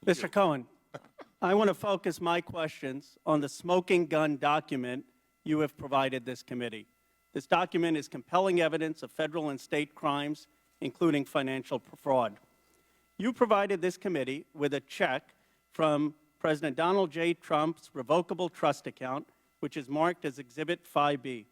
Mr. Cohen, I want to focus my questions on the smoking gun document you have provided this committee. This document is compelling evidence of federal and state crimes, including financial fraud. You provided this committee with a check from President Donald J. Trump's revocable trust account, which is marked as Exhibit 5B.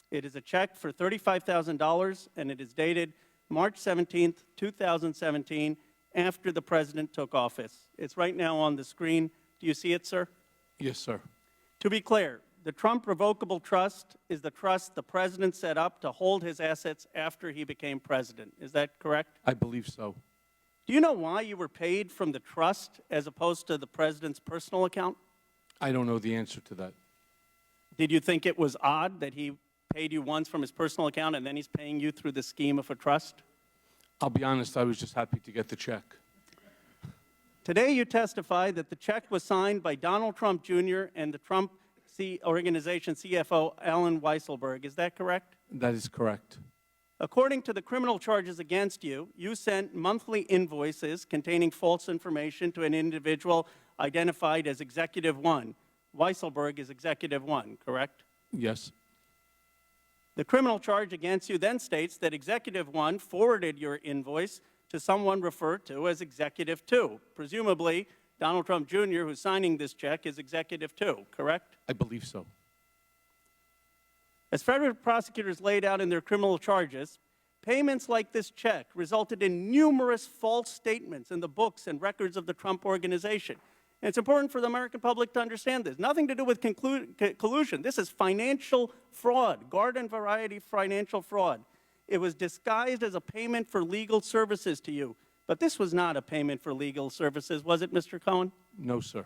It is a check for $35,000, and it is dated March 17, 2017, after the President took office. It's right now on the screen. Do you see it, sir? Yes, sir. To be clear, the Trump Revocable Trust is the trust the President set up to hold his assets after he became President. Is that correct? I believe so. Do you know why you were paid from the trust as opposed to the President's personal account? I don't know the answer to that. Did you think it was odd that he paid you once from his personal account and then he's paying you through the scheme of a trust? I'll be honest, I was just happy to get the check. Today you testified that the check was signed by Donald Trump Jr. and the Trump Organization CFO Alan Weisselberg. Is that correct? That is correct. According to the criminal charges against you, you sent monthly invoices containing false information to an individual identified as Executive 1. Weisselberg is Executive 1, correct? Yes. The criminal charge against you then states that Executive 1 forwarded your invoice to someone referred to as Executive 2. Presumably, Donald Trump Jr., who's signing this check, is Executive 2, correct? I believe so. As federal prosecutors laid out in their criminal charges, payments like this check resulted in numerous false statements in the books and records of the Trump Organization. And it's important for the American public to understand this. Nothing to do with collusion. This is financial fraud, garden variety financial fraud. It was disguised as a payment for legal services to you. But this was not a payment for legal services, was it, Mr. Cohen? No, sir.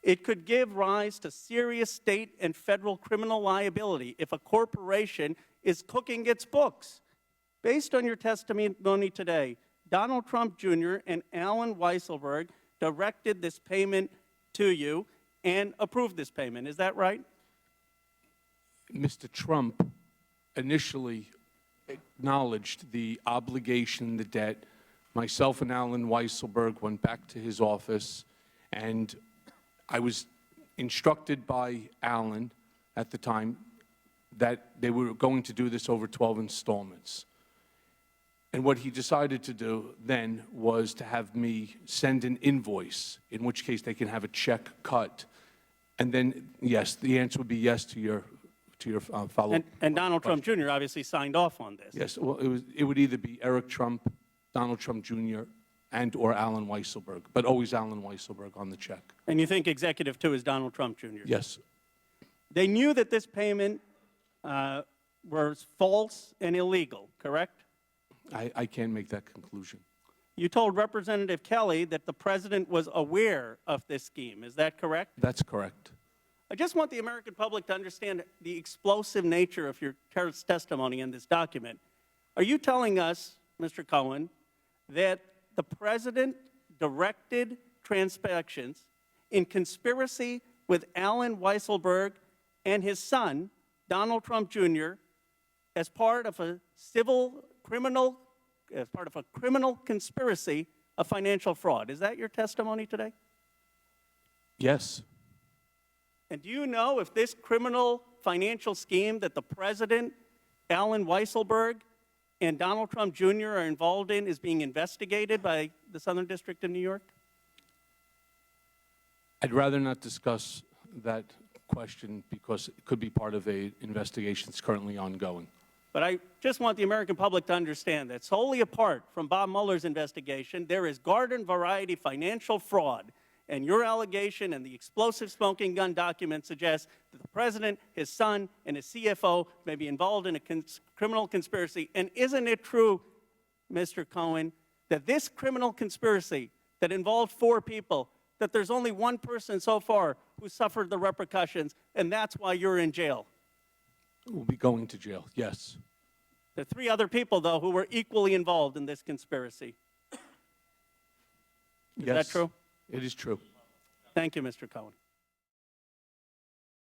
It could give rise to serious state and federal criminal liability if a corporation is cooking its books. Based on your testimony today, Donald Trump Jr. and Alan Weisselberg directed this payment to you and approved this payment. Is that right? Mr. Trump initially acknowledged the obligation, the debt. Myself and Alan Weisselberg went back to his office, and I was instructed by Alan at the time that they were going to do this over 12 installments. And what he decided to do then was to have me send an invoice, in which case they can have a check cut. And then, yes, the answer would be yes to your follow-up. And Donald Trump Jr. obviously signed off on this. Yes, well, it would either be Eric Trump, Donald Trump Jr., and or Alan Weisselberg, but always Alan Weisselberg on the check. And you think Executive 2 is Donald Trump Jr.? Yes. They knew that this payment was false and illegal, correct? I can't make that conclusion. You told Representative Kelly that the President was aware of this scheme. Is that correct? That's correct. I just want the American public to understand the explosive nature of your testimony in this document. Are you telling us, Mr. Cohen, that the President directed transactions in conspiracy with Alan Weisselberg and his son, Donald Trump Jr., as part of a criminal conspiracy of financial fraud? Is that your testimony today? Yes. And do you know if this criminal financial scheme that the President, Alan Weisselberg, and Donald Trump Jr. are involved in is being investigated by the Southern District of New York? I'd rather not discuss that question because it could be part of an investigation that's currently ongoing. But I just want the American public to understand that solely apart from Bob Mueller's investigation, there is garden variety financial fraud. And your allegation and the explosive smoking gun document suggests that the President, his son, and his CFO may be involved in a criminal conspiracy. And isn't it true, Mr. Cohen, that this criminal conspiracy that involved 4 people, that there's only one person so far who suffered the repercussions, and that's why you're in jail? We'll be going to jail, yes. There are 3 other people, though, who were equally involved in this conspiracy. Is that true? It is true. Thank you, Mr. Cohen.